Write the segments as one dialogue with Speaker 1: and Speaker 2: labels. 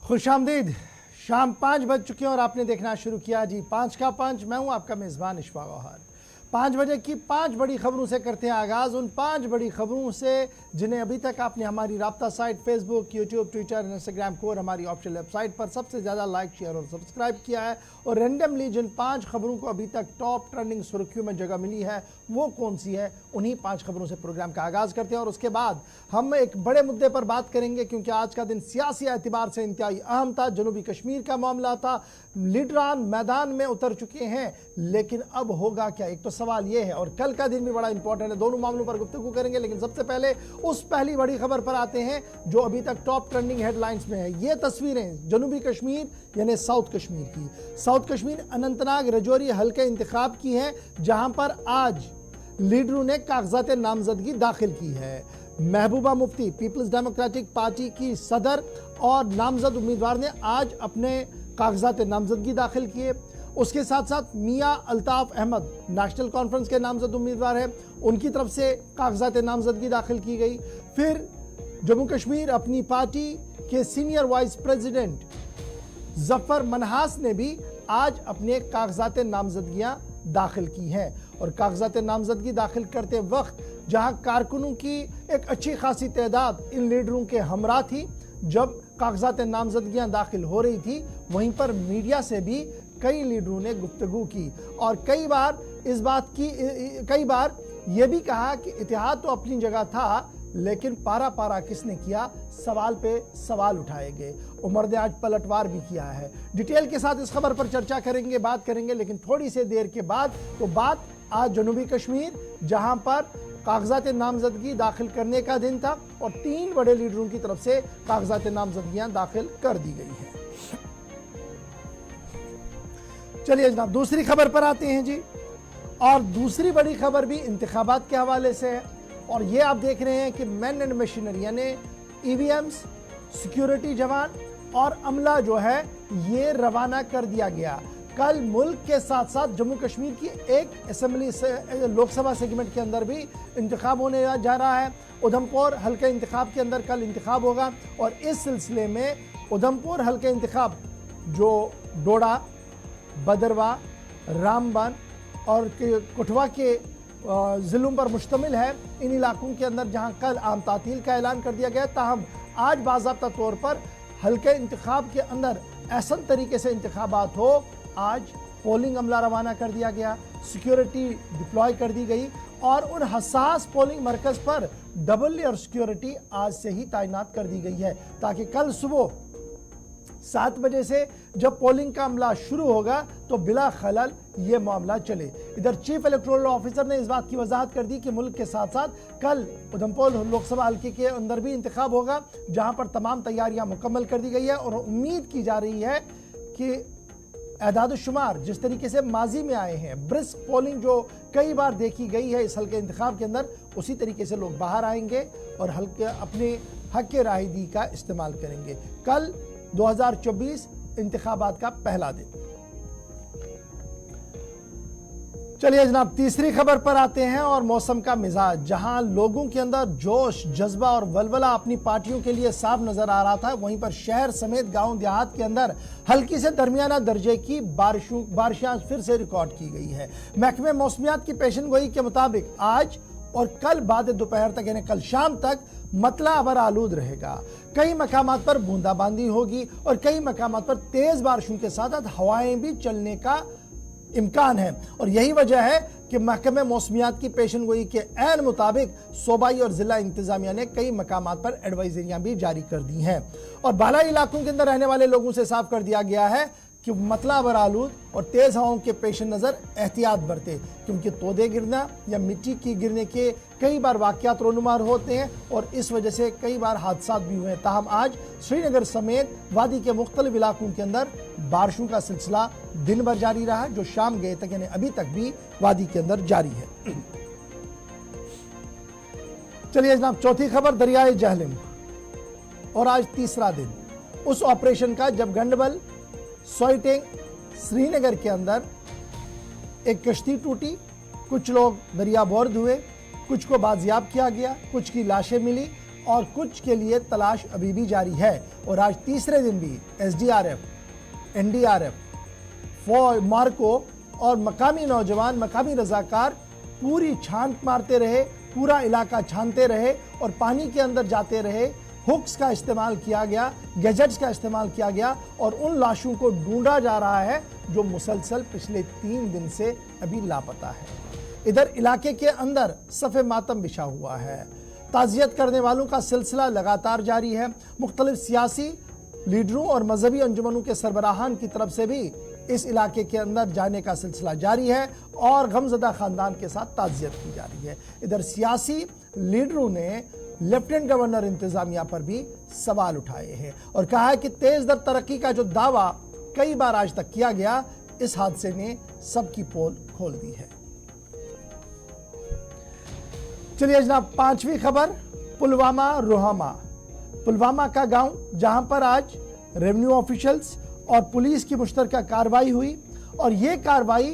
Speaker 1: खुशामदीद। शाम 5 बज चुके हैं और आपने देखना शुरू किया जी 5 का 5। मैं हूं आपका मेज़बान इशफाक गौहर। 5 बजे की 5 बड़ी खबरों से करते हैं आगाज़। उन 5 बड़ी खबरों से जिन्हें अभी तक आपने हमारी राब्ता site, Facebook, YouTube, Twitter, Instagram को और हमारी ऑफिशियल वेबसाइट पर सबसे ज़्यादा लाइक, शेयर और सब्सक्राइब किया है। और रेंडमली जिन 5 खबरों को अभी तक टॉप ट्रेंडिंग सुर्खियों में जगह मिली है वो कौन सी है, उन्हीं 5 खबरों से प्रोग्राम का आगाज़ करते हैं। और उसके बाद हम एक बड़े मुद्दे पर बात करेंगे क्योंकि आज का दिन सियासी एतबार से इंतहाई अहम था। जनूबी कश्मीर का मामला था। लीडरान मैदान में उतर चुके हैं, लेकिन अब होगा क्या, एक तो सवाल ये है। और कल का दिन भी बड़ा इंपॉर्टेंट है, दोनों मामलों पर गुफ्तगू करेंगे। लेकिन सबसे पहले उस पहली बड़ी खबर पर आते हैं जो अभी तक टॉप ट्रेंडिंग हेडलाइंस में है। ये तस्वीरें जनूबी कश्मीर यानी साउथ कश्मीर की, साउथ कश्मीर अनंतनाग रजौरी हल्के इंतखाब की है, जहां पर आज लीडरों ने कागजात नामजदगी दाखिल की है। Mehbooba Mufti peoples democratic party की सदर और नामजद उम्मीदवार ने आज अपने कागजात नामजदगी दाखिल किए। उसके साथ साथ मियां अल्ताफ अहमद नेशनल कॉन्फ्रेंस के नामजद उम्मीदवार हैं, उनकी तरफ से कागजात नामजदगी दाखिल की गई। फिर जम्मू कश्मीर अपनी पार्टी के senior vice president Zafar Manhas ने भी आज अपने कागजात नामजदगियां दाखिल की हैं। और कागजात नामजदगी दाखिल करते वक्त जहां कारकुनों की एक अच्छी खासी तादाद इन लीडरों के हमरा थी, जब कागजात नामजदगियां दाखिल हो रही थी, वहीं पर मीडिया से भी कई लीडरों ने गुफ्तगू की और कई बार यह भी कहा कि इतिहाद तो अपनी जगह था, लेकिन पारा पारा किसने किया, सवाल पे सवाल उठाए गए। उमर ने आज पलटवार भी किया है। डिटेल के साथ इस खबर पर चर्चा करेंगे, बात करेंगे, लेकिन थोड़ी सी देर के बाद तो बात आज जनूबी कश्मीर, जहां पर कागजात नामजदगी दाखिल करने का दिन था और 3 बड़े लीडरों की तरफ से कागजात नामजदगियां दाखिल कर दी गई हैं। चलिए जनाब दूसरी खबर पर आते हैं जी। और दूसरी बड़ी खबर भी इंतखाबात के हवाले से है। और ये आप देख रहे हैं कि मैन एंड मशीनरी यानी ईवीएम्स, सिक्योरिटी जवान और अमला जो है ये रवाना कर दिया गया। कल मुल्क के साथ साथ जम्मू कश्मीर की एक असेंबली से लोकसभा सेगमेंट के अंदर भी इंतखाब होने जा रहा है। उधमपुर हल्के इंतखाब के अंदर कल इंतखाब होगा और इस सिलसिले में उधमपुर हल्के इंतखाब जो डोडा, बदरवा, रामबन और कठुआ के ज़िलों पर मुश्तमिल है। इन इलाकों के अंदर जहां कल आम तातील का ऐलान कर दिया गया, ताहम आज बाज़ाब्ता तौर पर हल्के इंतखाब के अंदर ऐसन तरीके से इंतखाबात हो, आज पोलिंग अमला रवाना कर दिया गया, सिक्योरिटी डिप्लॉय कर दी गई और उन हसास पोलिंग मरकज़ पर डबल लेयर सिक्योरिटी आज से ही तैनात कर दी गई है, ताकि कल सुबह 7 बजे से जब पोलिंग का अमला शुरू होगा तो बिला खलल ये मामला चले। इधर चीफ इलेक्टोरल ऑफिसर ने इस बात की वजाहत कर दी कि मुल्क के साथ साथ कल उधमपुर लोकसभा हल्के के अंदर भी इंतखाब होगा, जहां पर तमाम तैयारियां मुकम्मल कर दी गई है और उम्मीद की जा रही है कि एदाद शुमार जिस तरीके से माजी में आए हैं, ब्रिस्क पोलिंग जो कई बार देखी गई है इस हल्के इंतखाब के अंदर, उसी तरीके से लोग बाहर आएंगे और हल्के अपने हक के राहदी का इस्तेमाल करेंगे। कल 2024 इंतखाबात का पहला दिन। चलिए जनाब तीसरी खबर पर आते हैं और मौसम का मिजाज, जहां लोगों के अंदर जोश, जज्बा और वलवला अपनी पार्टियों के लिए साफ नजर आ रहा था, वहीं पर शहर समेत गांव देहात के अंदर हल्की से दरमियाना दर्जे की बारिशें फिर से रिकॉर्ड की गई है। महकमे मौसमियात की पेशनगोई के मुताबिक आज और कल बाद दोपहर तक यानी कल शाम तक मतला अबर आलूद रहेगा। कई मकामात पर बूंदाबांदी होगी और कई मकामात पर तेज बारिशों के साथ हवाएं भी चलने का इम्कान है। और यही वजह है कि महकमे मौसमियात की पेशनगोई के ऐन मुताबिक सूबाई और जिला इंतजामिया ने कई मकामात पर एडवाइजरियां भी जारी कर दी हैं और बालाई इलाकों के अंदर रहने वाले लोगों से साफ कर दिया गया है कि मतला अबर आलूद और तेज हवाओं के पेश नज़र एहतियात बरते, क्योंकि तोदे गिरना या मिट्टी की गिरने के कई बार वाक़यात रोनुमार होते हैं और इस वजह से कई बार हादसा भी हुए हैं। ताहम आज श्रीनगर समेत वादी के मुख्तलिफ इलाकों के अंदर बारिशों का सिलसिला दिन भर जारी रहा, जो शाम गए तक यानी अभी तक भी वादी के अंदर जारी है। चलिए जनाब चौथी खबर दरियाए जहलम और आज तीसरा दिन उस ऑपरेशन का जब गंडबल सोइटेंग श्रीनगर के अंदर एक कश्ती टूटी, कुछ लोग दरिया बोर्द हुए, कुछ को बाजियाब किया गया, कुछ की लाशें मिली, और कुछ के लिए तलाश अभी भी जारी है। और आज तीसरे दिन भी SDRF, NDRF, मार्को और मकामी नौजवान, मकामी रजाकार पूरी छांट मारते रहे, पूरा इलाका छानते रहे और पानी के अंदर जाते रहे। हुक्स का इस्तेमाल किया गया, गैजेट्स का इस्तेमाल किया गया और उन लाशों को ढूंढा जा रहा है जो मुसलसल पिछले 3 दिन से अभी लापता है। इधर इलाके के अंदर सफ़े मातम बिछा हुआ है। ताज़ियत करने वालों का सिलसिला लगातार जारी है। मुख्तलिफ सियासी लीडरों और मजहबी अंजुमनों के सरबराहान की तरफ से भी इस इलाके के अंदर जाने का सिलसिला जारी है और गमज़दा ख़ानदान के साथ ताज़ियत की जा रही है। इधर सियासी लीडरों ने लेफ्टिनेंट गवर्नर इंतज़ामिया पर भी सवाल उठाए हैं और कहा है कि तेज़ दर तरक्की का जो दावा कई बार आज तक किया गया, इस हादसे ने सबकी पोल खोल दी है। चलिए जनाब, 5वीं खबर, पुलवामा रोहमा। पुलवामा का गांव जहां पर आज रेवेन्यू ऑफिशियल्स और पुलिस की मुश्तरका कार्रवाई हुई और ये कार्रवाई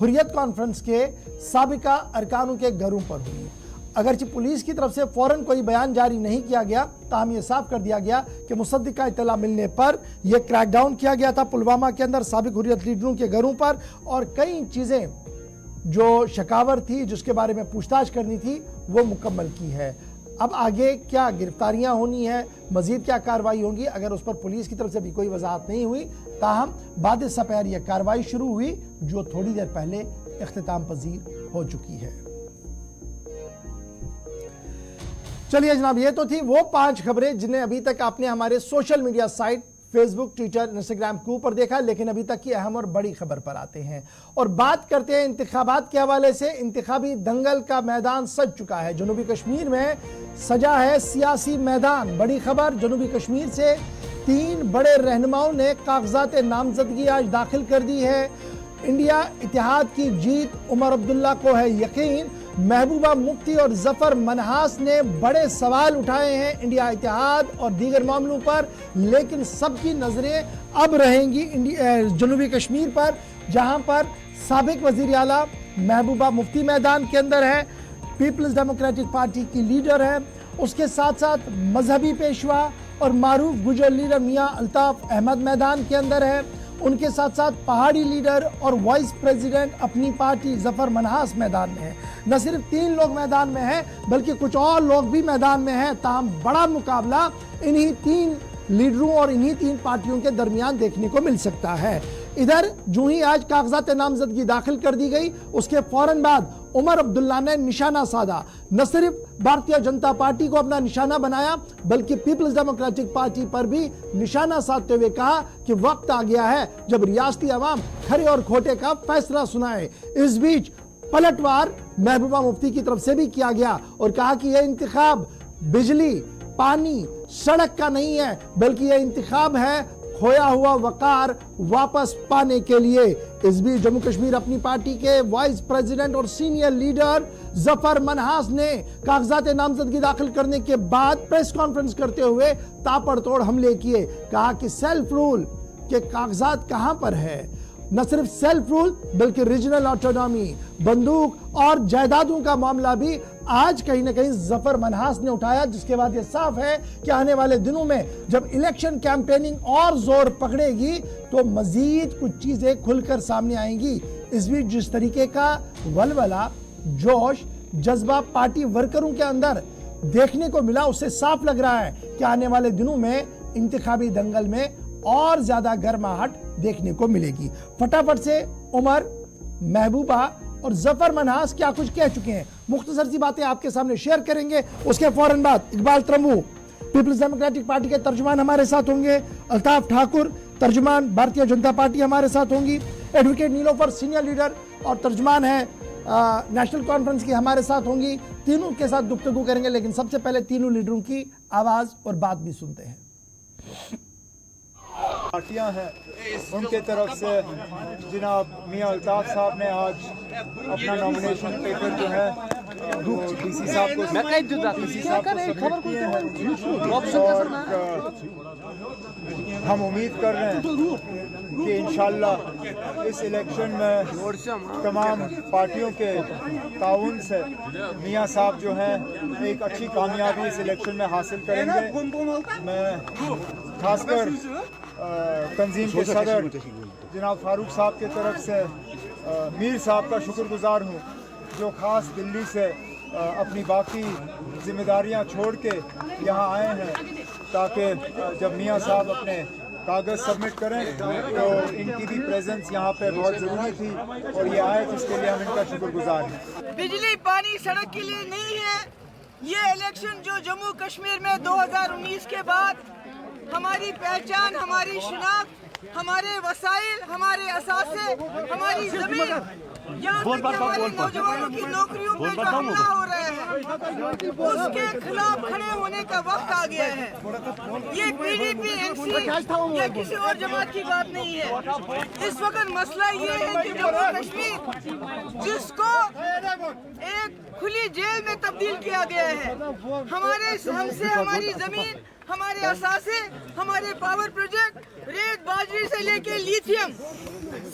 Speaker 1: हुर्रियत कॉन्फ्रेंस के साबिका अरकानों के घरों पर हुई। अगरचि पुलिस की तरफ से फौरन कोई बयान जारी नहीं किया गया, ताहम ये साफ कर दिया गया कि मुसद्दिका इत्तला मिलने पर यह क्रैकडाउन किया गया था पुलवामा के अंदर साबिक हुर्रियत लीडरों के घरों पर और कई चीज़ें जो शकावर थी, जिसके बारे में पूछताछ करनी थी, वो मुकम्मल की है। अब आगे क्या गिरफ्तारियां होनी है, मजीद क्या कार्रवाई होगी, अगर उस पर पुलिस की तरफ से भी कोई वजाहत नहीं हुई, ताहम बाद सपहर यह कार्रवाई शुरू हुई जो थोड़ी देर पहले इख्तिताम पजीर हो चुकी है। चलिए जनाब, ये तो थी वो 5 खबरें जिन्हें अभी तक आपने हमारे social media site Facebook, Twitter, Instagram के ऊपर देखा, लेकिन अभी तक की अहम और बड़ी खबर पर आते हैं और बात करते हैं इंतखाबात के हवाले से। इंतखाबी दंगल का मैदान सज चुका है। जनूबी कश्मीर में सजा है सियासी मैदान। बड़ी खबर, जनूबी कश्मीर से 3 बड़े रहनुमाओं ने कागजात नामजदगी आज दाखिल कर दी है। इंडिया इत्तेहाद की जीत, उमर अब्दुल्ला को है यकीन। महबूबा मुफ्ती और जफर मनहास ने बड़े सवाल उठाए हैं इंडिया इत्तेहाद और दीगर मामलों पर, लेकिन सबकी नजरें अब रहेंगी जनूबी कश्मीर पर, जहां पर साबिक वजीर आला महबूबा मुफ्ती मैदान के अंदर है, पीपल्स डेमोक्रेटिक पार्टी की लीडर है, उसके साथ साथ मजहबी पेशवा और मारूफ गुजर लीडर मियां अल्ताफ अहमद मैदान के अंदर है, उनके साथ साथ पहाड़ी लीडर और वाइस प्रेसिडेंट अपनी पार्टी जफर मनहास मैदान में है। न सिर्फ 3 लोग मैदान में हैं, बल्कि कुछ और लोग भी मैदान में हैं। ताहम बड़ा मुकाबला इन्हीं 3 लीडरों और इन्हीं 3 पार्टियों के दरमियान देखने को मिल सकता है। इधर जो ही आज कागजात नामजदगी दाखिल कर दी गई, उसके फौरन बाद उमर अब्दुल्ला ने निशाना साधा। न सिर्फ भारतीय जनता पार्टी को अपना निशाना बनाया, बल्कि पीपल्स डेमोक्रेटिक पार्टी पर भी निशाना साधते हुए कहा कि वक्त आ गया है जब रियासती अवाम खरे और खोटे का फैसला सुनाए। इस बीच पलटवार महबूबा मुफ्ती की तरफ से भी किया गया और कहा कि यह इंतखाब बिजली, पानी, सड़क का नहीं है, बल्कि यह इंतखाब है खोया हुआ वकार वापस पाने के लिए। इस बीच जम्मू कश्मीर अपनी पार्टी के वाइस प्रेसिडेंट और सीनियर लीडर जफर मनहास ने कागजात नामजदगी दाखिल करने के बाद प्रेस कॉन्फ्रेंस करते हुए ताबड़तोड़ हमले किए। कहा कि सेल्फ रूल के कागजात कहां पर है। न सिर्फ सेल्फ रूल बल्कि रीजनल ऑटोनॉमी, बंदूक और जायदादों का मामला भी आज कहीं ना कहीं जफर मनहास ने उठाया, जिसके बाद यह साफ है कि आने वाले दिनों में जब इलेक्शन कैंपेनिंग और जोर पकड़ेगी तो मजीद कुछ चीजें खुलकर सामने आएंगी। इस बीच जिस तरीके का वलवला, जोश, जज्बा पार्टी वर्करों के अंदर देखने को मिला, उससे साफ लग रहा है कि आने वाले दिनों में इंतखाबी दंगल में और ज्यादा गर्माहट देखने को मिलेगी। फटाफट से उमर, महबूबा और जफर मनहास क्या कुछ कह चुके हैं, मुख्तसर सी बातें आपके सामने शेयर करेंगे। उसके फौरन बाद इकबाल त्रमू, पीपल्स डेमोक्रेटिक पार्टी के तर्जुमान हमारे साथ होंगे, अल्ताफ ठाकुर, तर्जुमान भारतीय जनता पार्टी हमारे साथ होंगी, एडवोकेट नीलोफर सीनियर लीडर और तर्जुमान है नेशनल कॉन्फ्रेंस की हमारे साथ होंगी। तीनों के साथ गुफ्तगू करेंगे, लेकिन सबसे पहले तीनों लीडरों की आवाज और बात भी सुनते हैं।
Speaker 2: पार्टियां हैं उनके तरफ से जनाब मियां अल्ताफ साहब ने आज अपना नॉमिनेशन पेपर जो है डीसी साहब को सबमिट किए हैं और हम उम्मीद कर रहे हैं कि इंशाल्लाह इस इलेक्शन में तमाम पार्टियों के ताउन से मियां साहब जो हैं एक अच्छी कामयाबी इस इलेक्शन में हासिल करेंगे। मैं खासकर तंजीम के सदर जनाब फारूक साहब की तरफ से मीर साहब का शुक्रगुजार हूँ जो ख़ास दिल्ली से अपनी बाकी जिम्मेदारियां छोड़ के यहाँ आए हैं ताकि जब मियां साहब अपने कागज़ सबमिट करें तो इनकी भी प्रेजेंस यहाँ पे बहुत ज़रूरी थी और ये आए जिसके लिए हम इनका शुक्रगुजार हैं।
Speaker 3: बिजली पानी सड़क के लिए नहीं है। ये इलेक्शन जो जम्मू कश्मीर में 2019 के बाद हमारी पहचान, हमारी शिनाख्त, हमारे वसाइल, हमारे असासे, हमारी जमीन, यहाँ तक कि हमारे नौजवानों की नौकरियों पे जो हमला हो रहा है उसके खिलाफ खड़े होने का वक्त आ गया है। ये PDP, NC या किसी और जमात की बात नहीं है। इस वक्त मसला ये है कि जम्मू कश्मीर जिसको एक खुली जेल में तब्दील किया गया है, हमसे हमारी जमीन, हमारे असासे, हमारे पावर प्रोजेक्ट, रेत बाजरी से लेके लिथियम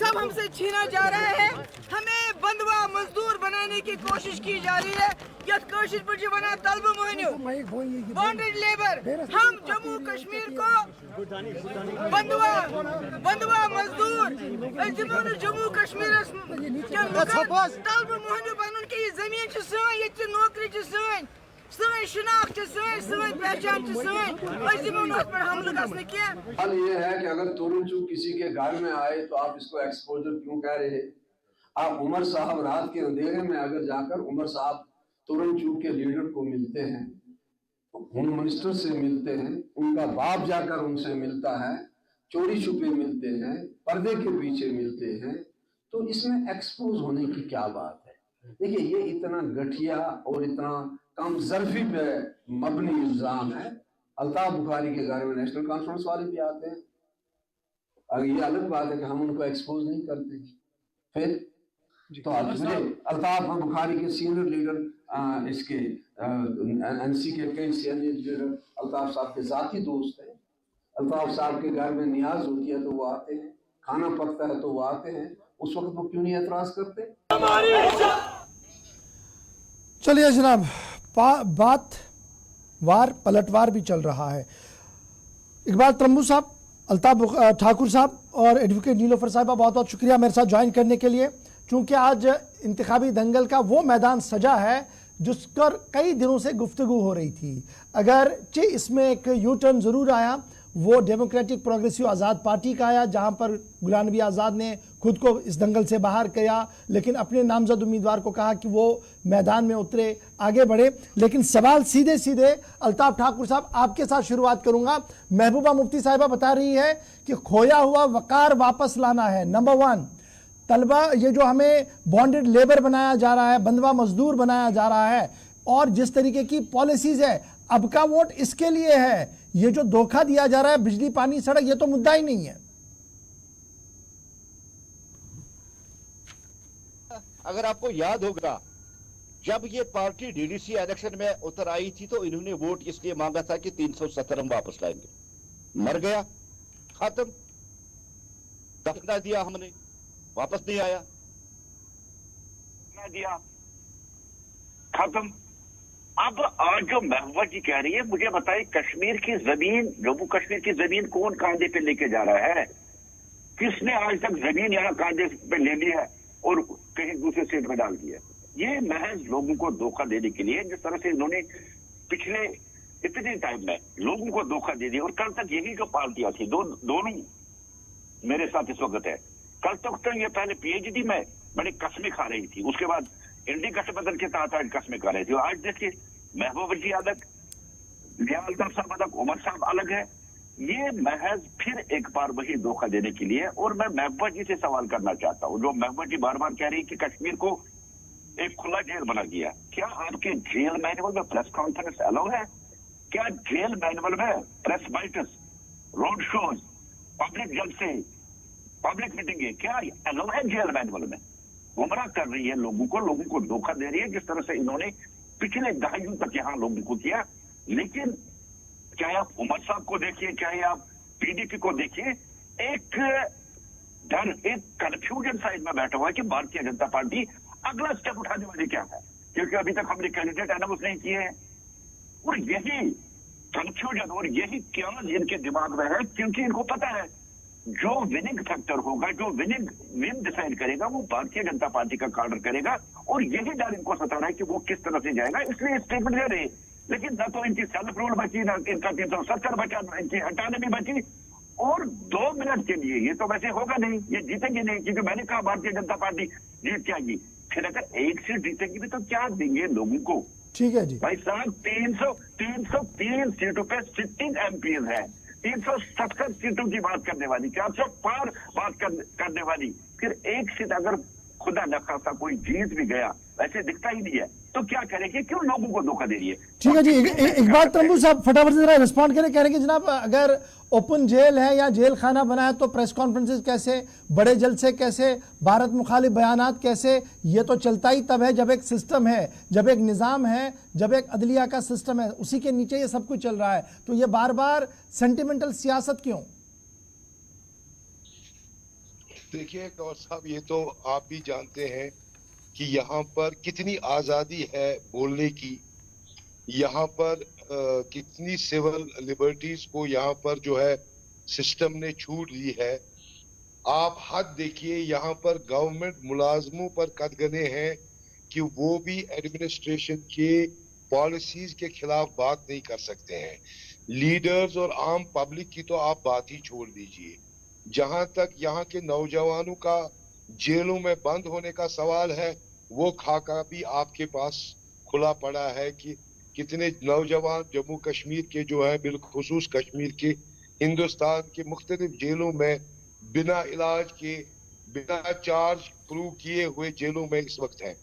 Speaker 3: सब हमसे छीना जा रहा है। हमें बंधवा मजदूर बनाने की कोशिश की जा रही है। बॉन्डेड लेबर, हम जम्मू कश्मीर को बंधवा मजदूर जम्मू कश्मीर की जमीन नौकरी शिनाख्त पहचान
Speaker 4: हाल ये है कि अगर तुरंत चूक किसी के घर में आए तो आप इसको एक्सपोजर क्यों कह रहे हैं? आप उमर साहब रात के अंधेरे में अगर जाकर उमर साहब तुरंत चूक के लीडर को मिलते हैं, होम मिनिस्टर से मिलते हैं, उनका बाप जाकर उनसे मिलता है, चोरी छुपे मिलते हैं, पर्दे के पीछे मिलते हैं, तो इसमें एक्सपोज होने की क्या बात है? देखिए ये इतना घटिया और इतना कम ज़र्फी पे मबनी इल्जाम है। अल्ताफ बुखारी के घर में नेशनल कॉन्फ्रेंस वाले भी आते हैं। अगर ये अलग बात है कि हम उनको एक्सपोज नहीं करते, फिर तो अल्ताफ बुखारी के सीनियर लीडर इसके NC के कई सीनियर लीडर अल्ताफ साहब के ज़ाती दोस्त हैं। अल्ताफ साहब के घर में नियाज होती है तो वो आते हैं, खाना पकता है तो वो आते हैं, उस वक्त वो क्यों नहीं एतराज करते?
Speaker 1: चलिए जनाब, बात वार पलटवार भी चल रहा है। इकबाल तंबू साहब, अल्ताफ ठाकुर साहब और एडवोकेट नीलोफर साहिबा, बहुत बहुत शुक्रिया मेरे साथ ज्वाइन करने के लिए। चूँकि आज इंतखाबी दंगल का वो मैदान सजा है जिस पर कई दिनों से गुफ्तगू हो रही थी। अगर इसमें एक यू टर्न ज़रूर आया, वो डेमोक्रेटिक प्रोग्रेसिव आज़ाद पार्टी का आया, जहां पर गुलाम नबी आज़ाद ने खुद को इस दंगल से बाहर किया, लेकिन अपने नामजद उम्मीदवार को कहा कि वो मैदान में उतरे, आगे बढ़े। लेकिन सवाल सीधे सीधे अल्ताफ ठाकुर साहब आपके साथ शुरुआत करूंगा। महबूबा मुफ्ती साहिबा बता रही है कि खोया हुआ वकार वापस लाना है। नंबर 1, तलबा, ये जो हमें बॉन्डेड लेबर बनाया जा रहा है, बंधवा मजदूर बनाया जा रहा है, और जिस तरीके की पॉलिसीज है, अब का वोट इसके लिए है। ये जो धोखा दिया जा रहा है, बिजली पानी सड़क, ये तो मुद्दा ही नहीं है।
Speaker 5: अगर आपको याद होगा, जब ये पार्टी DDC इलेक्शन में उतर आई थी तो इन्होंने वोट इसलिए मांगा था कि 370 हम वापस लाएंगे। मर गया, खत्म, दफना दिया हमने, वापस नहीं आया,
Speaker 6: दिया, खत्म। अब आज जो महबूबा जी कह रही है, मुझे बताइए कश्मीर की जमीन, जम्मू कश्मीर की जमीन कौन कांधे पे लेके जा रहा है? किसने आज तक जमीन यहाँ कांधे पे ले ली है और कहीं दूसरे स्टेट में डाल दिया? ये महज लोगों को धोखा देने के लिए, जिस तरह से इन्होंने पिछले इतने टाइम में लोगों को धोखा दे दिया। और कल तक यही जो पार्टियां थी, दोनों मेरे साथ इस वक्त है, कल तक तो ये पहले PhD में बड़ी कस्में खा रही थी, उसके बाद इंडी गठबंधन के तहत आज कस्में खा रही थी। आज देखिए महबूबा जी अलग, अल्ताफ साहब अलग, उमर साहब अलग है। ये महज फिर एक बार वही धोखा देने के लिए। और मैं महबूबा जी से सवाल करना चाहता हूँ, जो महबूबा जी बार बार कह रही है कि कश्मीर को एक खुला जेल बना दिया, क्या आपके जेल मैनुअल में प्रेस कॉन्फ्रेंस अलाउ है? क्या जेल मैनुअल में press bytes, road shows, public जलसे, पब्लिक मीटिंग, क्या अलाउ है जेल मैनुअल में? गुमराह कर रही है लोगों को धोखा दे रही है, जिस तरह से इन्होंने पिछले दहाइयों तक यहाँ लोगों को किया। लेकिन चाहे आप उमर साहब को देखिए, चाहे आप पीडीपी को देखिए, एक डर, एक कंफ्यूजन साइड में बैठा हुआ है कि भारतीय जनता पार्टी अगला स्टेप उठाने वाली क्या है, क्योंकि अभी तक हमने कैंडिडेट अनाउंस नहीं किए हैं। और यही कंफ्यूजन और यही क्या इनके दिमाग में है, क्योंकि इनको पता है जो विनिंग फैक्टर होगा, जो विन डिसाइड करेगा, वो भारतीय जनता पार्टी का कार्डर करेगा। और यही डर इनको सता रहा है कि वो किस तरह से जाएगा, इसलिए स्टेटमेंट दे रहे। लेकिन न तो इनकी सेल्फ रूल बची, न इनका 370 बचा, न इनकी हटाने बची। और 2 मिनट के लिए ये तो वैसे होगा नहीं, ये जीतेंगे नहीं, क्योंकि मैंने कहा भारतीय जनता पार्टी जीत जाएगी। फिर अगर एक सीट जीतेगी भी तो क्या देंगे लोगों को?
Speaker 1: ठीक है जी
Speaker 6: भाई साहब, 303 सीटों पे सिटिंग एमपीज है, 370 सीटों की बात करने वाली, 400 पार बात करने वाली। फिर एक सीट अगर खुदा न खासा कोई जीत भी गया, वैसे दिखता ही नहीं है, तो क्या करेंगे? क्यों लोगों को धोखा दे रही है?
Speaker 1: ठीक है जी, एक बात तंबू साहब फटाफट से जरा रिस्पॉन्ड करें। कह रहे हैं कि जनाब अगर ओपन जेल है या जेल खाना बना है तो प्रेस कॉन्फ्रेंसेस कैसे, बड़े जलसे कैसे, भारत मुखालिफ बयानात कैसे? ये तो चलता ही तब है जब एक सिस्टम है, जब एक निज़ाम है, जब एक अदलिया का सिस्टम है, उसी के नीचे ये सब कुछ चल रहा है। तो ये बार बार सेंटिमेंटल सियासत क्यों?
Speaker 7: देखिए गौर साहब, ये तो आप भी जानते हैं कि यहाँ पर कितनी आज़ादी है बोलने की, यहाँ पर कितनी सिविल लिबर्टीज को यहाँ पर जो है सिस्टम ने छूट दी है। आप हद देखिए, यहाँ पर गवर्नमेंट मुलाजमों पर कदगने हैं कि वो भी एडमिनिस्ट्रेशन के पॉलिसीज के खिलाफ बात नहीं कर सकते हैं। लीडर्स और आम पब्लिक की तो आप बात ही छोड़ दीजिए। जहां तक यहाँ के नौजवानों का जेलों में बंद होने का सवाल है, वो खाका भी आपके पास खुला पड़ा है कि कितने नौजवान जम्मू कश्मीर के जो है, बिलखुसूस कश्मीर के, हिंदुस्तान के मुख्तलिफ जेलों में बिना इलाज के, बिना चार्ज प्रूव किए हुए जेलों में इस वक्त हैं।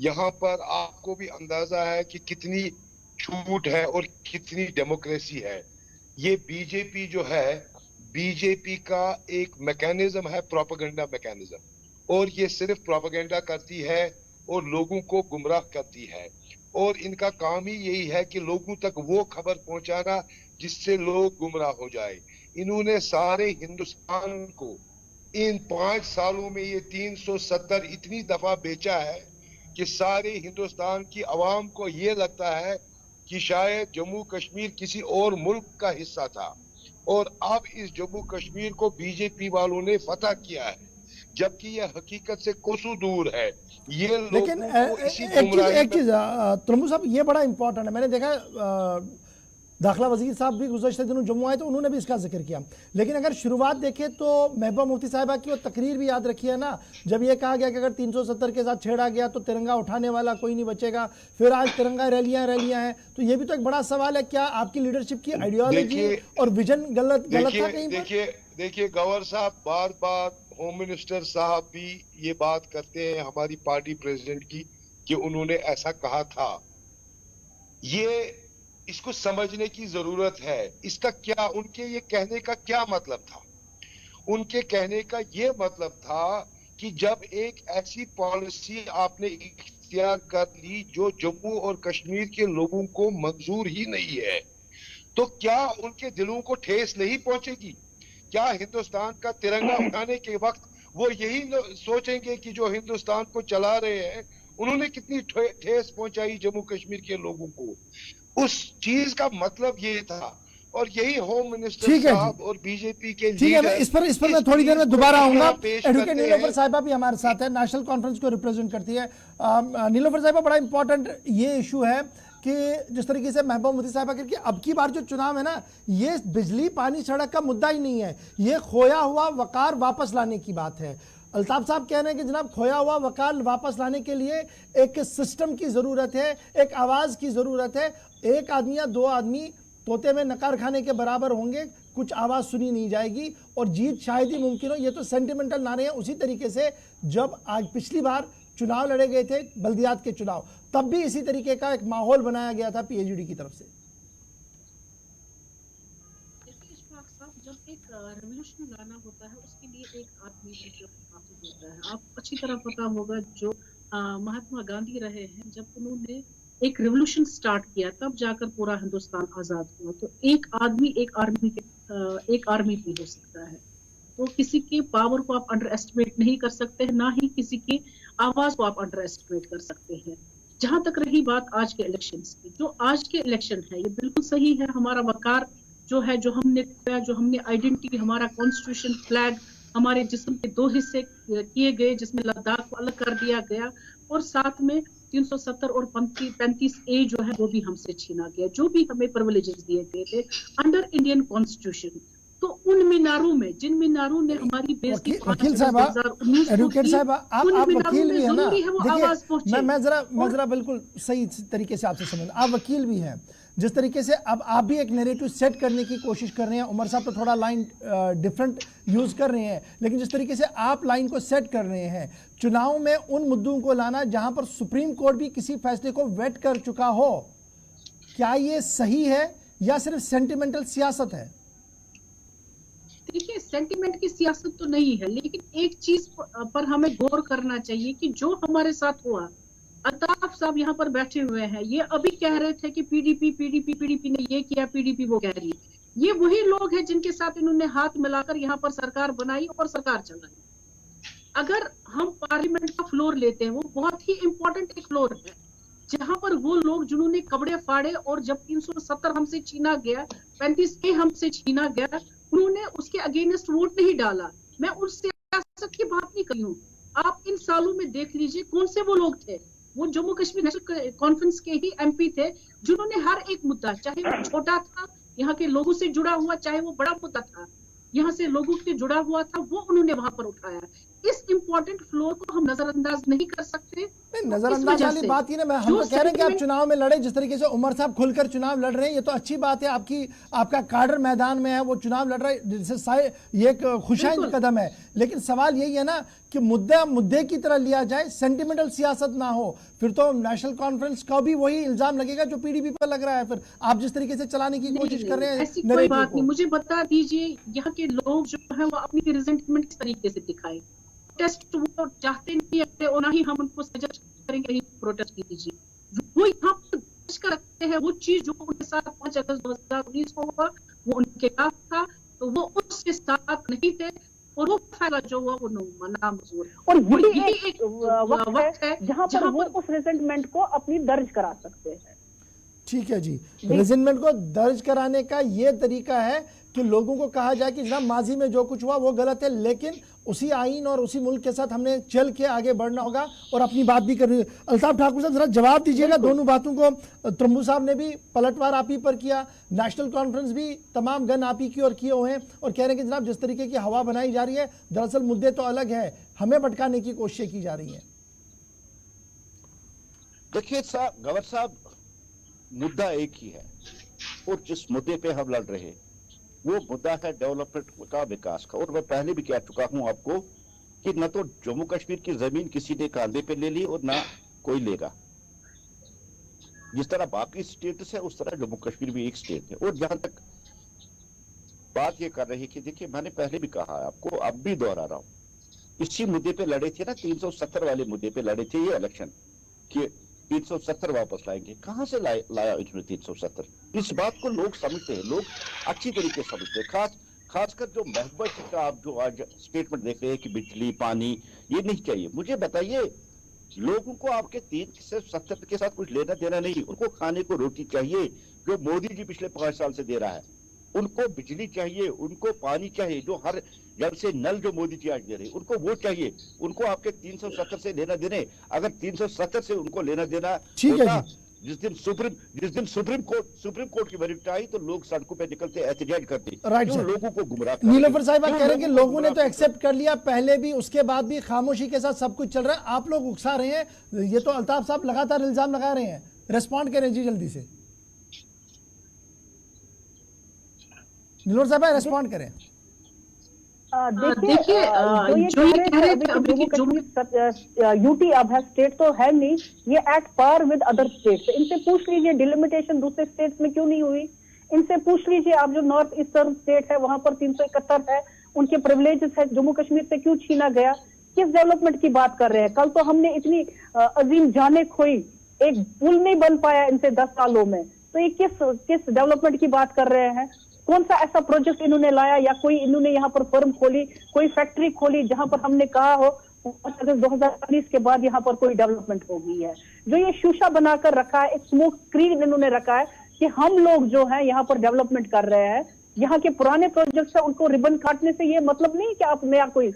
Speaker 7: यहाँ पर आपको भी अंदाजा है कि कितनी छूट है और कितनी डेमोक्रेसी है। ये बीजेपी जो है, बीजेपी का एक मैकेनिज्म है, प्रोपेगेंडा मैकेनिज्म, और ये सिर्फ प्रोपेगेंडा करती है और लोगों को गुमराह करती है। और इनका काम ही यही है कि लोगों तक वो खबर पहुंचाना जिससे लोग गुमराह हो जाए। इन्होंने सारे हिंदुस्तान को इन 5 सालों में ये 370 इतनी दफा बेचा है कि सारे हिंदुस्तान की आवाम को ये लगता है कि शायद जम्मू कश्मीर किसी और मुल्क का हिस्सा था। और अब इस जम्मू कश्मीर को बीजेपी वालों ने फतह किया है, जबकि यह हकीकत से कोसों दूर है। ये
Speaker 1: लेकिन एक चीज तंबू साहब, ये बड़ा इंपॉर्टेंट है। मैंने देखा दाखिला वजीर साहब भी गुज़श्ता दिनों जम्मू आए तो उन्होंने भी इसका जिक्र किया। लेकिन अगर शुरुआत देखें तो महबूबा मुफ्ती साहिबा की वो तकरीर भी याद रखी है ना, जब ये कहा गया कि अगर 370 के साथ छेड़ा गया तो तिरंगा उठाने वाला कोई नहीं बचेगा। फिर आज तिरंगा रैलियां हैं, तो ये भी तो एक बड़ा सवाल है, क्या आपकी लीडरशिप की आइडियोलॉजी और विजन गलत था कहीं पर?
Speaker 7: देखिए गवर्नर साहब, बार बार होम मिनिस्टर साहब भी ये बात करते हैं हमारी पार्टी प्रेसिडेंट की कि उन्होंने ऐसा कहा था। ये इसको समझने की जरूरत है। इसका क्या, उनके ये कहने का क्या मतलब था? उनके कहने का ये मतलब था कि जब एक ऐसी पॉलिसी आपने इख्तियार कर ली जो जम्मू और कश्मीर के लोगों को मंजूर ही नहीं है, तो क्या उनके दिलों को ठेस नहीं पहुंचेगी? क्या हिंदुस्तान का तिरंगा उठाने के वक्त वो यही सोचेंगे कि जो हिंदुस्तान को चला रहे हैं उन्होंने कितनी ठेस पहुंचाई जम्मू कश्मीर के लोगों को? उस चीज का मतलब ये था। और यही होम मिनिस्टर साहब और बीजेपी के लीडर,
Speaker 1: इस पर मैं थोड़ी देर में दोबारा आऊंगा। एडवोकेट नीलोफर साहिबा भी हमारे साथ है, नेशनल कॉन्फ्रेंस को रिप्रेजेंट करती है। नीलोफर साहिबा, बड़ा इंपॉर्टेंट ये इशू है कि जिस तरीके से महबूबा मुफ्ती साहिबा करके अब की बार जो चुनाव है ना, ये बिजली पानी सड़क का मुद्दा ही नहीं है, ये खोया हुआ वकार वापस लाने की बात है। अल्ताफ साहब कह रहे हैं कि जनाब खोया हुआ वकार वापस लाने के लिए एक सिस्टम की ज़रूरत है, एक आवाज़ की ज़रूरत है। एक आदमी या 2 आदमी तोते में नकार खाने के बराबर होंगे, कुछ आवाज़ सुनी नहीं जाएगी और जीत शायद ही मुमकिन हो। ये तो सेंटिमेंटल नारे हैं। उसी तरीके से जब आज पिछली बार चुनाव लड़े गए थे, बल्दियात के चुनाव, तब भी इसी तरीके का एक माहौल बनाया गया था पीएचडी की तरफ से।
Speaker 8: जब एक रेवोल्यूशन लाना होता है उसके लिए एक आदमी है जो काफी होता है। आप अच्छी तरह पता होगा जो महात्मा गांधी रहे हैं, जब उन्होंने एक रेवोल्यूशन स्टार्ट किया तब जाकर पूरा हिंदुस्तान आजाद हुआ। तो एक आदमी एक आर्मी भी हो सकता है। तो किसी के पावर को आप अंडर एस्टिमेट नहीं कर सकते हैं, ना ही किसी की आवाज को आप अंडर एस्टिमेट कर सकते हैं। जहां तक रही बात आज के इलेक्शंस की, जो आज के इलेक्शन है ये बिल्कुल सही है। हमारा वकार जो है, जो हमने आइडेंटिटी, हमारा कॉन्स्टिट्यूशन फ्लैग हमारे जिस्म के 2 हिस्से किए गए, जिसमें लद्दाख को अलग कर दिया गया और साथ में 370 और 35A जो है वो भी हमसे छीना गया, जो भी हमें प्रिविलेजेस दिए गए थे अंडर इंडियन कॉन्स्टिट्यूशन। तो उन मीनारों में, जिन मीनारों ने हमारी बेइज्जती
Speaker 1: वकील साहब, एडवोकेट साहब, आप वकील भी है ना? देखिए, मैं जरा बिल्कुल सही तरीके से आपसे समझ, आप वकील भी हैं। जिस तरीके से अब आप भी एक नैरेटिव सेट करने की कोशिश कर रहे हैं, उमर साहब तो थोड़ा लाइन डिफरेंट यूज कर रहे हैं, लेकिन जिस तरीके से आप लाइन को सेट कर रहे हैं, चुनाव में उन मुद्दों को लाना जहां पर सुप्रीम कोर्ट भी किसी फैसले को वेट कर चुका हो, क्या ये सही है या सिर्फ सेंटिमेंटल सियासत है?
Speaker 8: देखिए, सेंटिमेंट की सियासत तो नहीं है, लेकिन एक चीज पर हमें गौर करना चाहिए कि जो हमारे साथ हुआ, अल्ताफ साहब यहाँ पर बैठे हुए हैं, ये अभी कह रहे थे कि पीडीपी ने ये किया, पीडीपी वो कह रही है। ये वही लोग हैं जिनके साथ इन्होंने हाथ मिलाकर यहाँ पर सरकार बनाई और सरकार चलाई। अगर हम पार्लियामेंट का फ्लोर लेते हैं, वो बहुत ही इंपॉर्टेंट एक फ्लोर है, जहां पर वो लोग जिन्होंने कपड़े फाड़े और जब 370 हमसे छीना गया, 35A हमसे छीना गया, उन्होंने उसके अगेंस्ट वोट नहीं डाला। मैं उस सियासत की बात नहीं कर रही हूँ। आप इन सालों में देख लीजिए कौन से वो लोग थे, वो जम्मू कश्मीर नेशनल कॉन्फ्रेंस के ही MP थे, जिन्होंने हर एक मुद्दा, चाहे वो छोटा था यहाँ के लोगों से जुड़ा हुआ, चाहे वो बड़ा मुद्दा था यहाँ से लोगों से जुड़ा हुआ था, वो उन्होंने वहां पर उठाया। इस इम्पोर्टेंट फ्लोर को हम नजरअंदाज नहीं कर सकते।
Speaker 1: नजरअंदाज वाली बात ही ना, मैं हम तो कह रहे हैं कि आप चुनाव में लड़े, जिस तरीके से उमर साहब खुलकर चुनाव लड़ रहे हैं, ये तो अच्छी बात है। आपका काडर मैदान में है, वो चुनाव लड़ रहा है, ये एक खुशाइन कदम है। लेकिन सवाल यही है ना कि मुद्दे की तरह लिया जाए, सेंटिमेंटल सियासत ना हो। फिर तो नेशनल कॉन्फ्रेंस का भी वही इल्जाम लगेगा जो PDP पर लग रहा है। फिर आप जिस तरीके से चलाने की कोशिश कर रहे हैं,
Speaker 8: ऐसी कोई बात नहीं। मुझे बता दीजिए, यहाँ के लोग जो है वो अपनी रिजेंटमेंट किस तरीके से दिखाएं। प्रोटेस्ट वो चाहते नहीं है और ना ही हम उनको सजेस्ट करेंगे प्रोटेस्ट कीजिए। वो यहाँ पर करते हैं वो चीज जो उनके साथ 5 अगस्त 2019 को हुआ, वो उनके खिलाफ था, तो वो उसके साथ नहीं थे और वो फैसला जो हुआ वो नामंजूर।
Speaker 9: और यही एक वक्त है जहां पर वो उस रिजेंटमेंट को अपनी दर्ज करा सकते हैं।
Speaker 1: ठीक है जी, रिजेंटमेंट को दर्ज कराने का ये तरीका है कि लोगों को कहा जाए कि जनाब माजी में जो कुछ हुआ वो गलत है, लेकिन उसी आईन और उसी मुल्क के साथ हमने चल के आगे बढ़ना होगा और अपनी बात भी करनी है। अल्ताफ ठाकुर साहब जरा जवाब दीजिएगा दोनों बातों को। त्रम्बू साहब ने भी पलटवार आप ही पर किया, नेशनल कॉन्फ्रेंस भी तमाम गन आप ही की ओर किए हुए हैं और कह रहे हैं कि जनाब जिस तरीके की हवा बनाई जा रही है, दरअसल मुद्दे तो अलग है, हमें भटकाने की कोशिश की जा रही है।
Speaker 5: देखिए गवर साहब, मुद्दा एक ही है और जिस मुद्दे पे हम लड़ रहे हैं वो मुद्दा है डेवलपमेंट का, विकास का। और मैं पहले भी कह चुका हूं आपको कि न तो जम्मू कश्मीर की जमीन किसी ने कांधे पे ले ली और ना कोई लेगा। जिस तरह बाकी स्टेट्स है उस तरह जम्मू कश्मीर भी एक स्टेट है। और जहां तक बात ये कर रही है कि देखिए, मैंने पहले भी कहा है आपको, अब भी दोहरा रहा हूं, इसी मुद्दे पे लड़े थे ना, 370 वाले मुद्दे पे लड़े थे ये इलेक्शन कि 370 वापस लाएंगे। कहां से लाया इन्होंने 370? इस बात को लोग समझते हैं, लोग अच्छी तरीके से समझते हैं। खासकर जो महबूबा जी का आप जो आज स्टेटमेंट देख रहे हैं कि बिजली पानी ये नहीं चाहिए, मुझे बताइए, लोगों को आपके 370 के साथ कुछ लेना देना नहीं। उनको खाने को रोटी चाहिए जो मोदी जी पिछले 5 साल से दे रहा है, उनको बिजली चाहिए, उनको पानी चाहिए जो हर जब से नल जो मोदी जी आज दे रहे, उनको वो चाहिए। उनको आपके 370 से लेना देने, अगर 370 से उनको लेना देना
Speaker 1: ठीक है जी।
Speaker 5: जिस दिन सुप्रीम कोर्ट की वर्डिक्ट आई तो लोग सड़कों पे निकलते एहतजाज करते,
Speaker 1: राइट सर।
Speaker 5: लोगों को गुमराह।
Speaker 1: नीलोफर साहिब कह रहे हैं कि लोगों ने तो एक्सेप्ट कर लिया पहले भी, उसके बाद भी खामोशी के साथ सब कुछ चल रहा है, आप लोग उकसा रहे हैं। ये तो अल्ताफ साहब लगातार इल्जाम लगा रहे हैं, रेस्पॉन्ड करें जी जल्दी से। नीलोफर साहब रेस्पॉन्ड करें।
Speaker 9: देखिए, जो ये कह रहे थे यूटी अब है, स्टेट तो है नहीं, ये at par with other states. इनसे पूछ लीजिए डिलिमिटेशन दूसरे स्टेट्स में क्यों नहीं हुई। इनसे पूछ लीजिए आप, जो नॉर्थ ईस्टर्न स्टेट है वहां पर 371 है, उनके प्रिविलेजेस है, जम्मू कश्मीर से क्यों छीना गया? किस डेवलपमेंट की बात कर रहे हैं? कल तो हमने इतनी अजीम जाने खोई, एक पुल नहीं बन पाया इनसे 10 सालों में, तो ये किस डेवलपमेंट की बात कर रहे हैं? कौन सा ऐसा प्रोजेक्ट इन्होंने लाया या कोई इन्होंने यहाँ पर फर्म खोली, कोई फैक्ट्री खोली जहां पर हमने कहा हो 2019 के बाद यहाँ पर कोई डेवलपमेंट होगी है? जो ये शीशा बनाकर रखा है, एक स्मोक स्क्रीन इन्होंने रखा है कि हम लोग जो है यहाँ पर डेवलपमेंट कर रहे हैं, यहाँ के पुराने प्रोजेक्ट्स है उनको रिबन काटने से ये मतलब नहीं कि आप नया कोई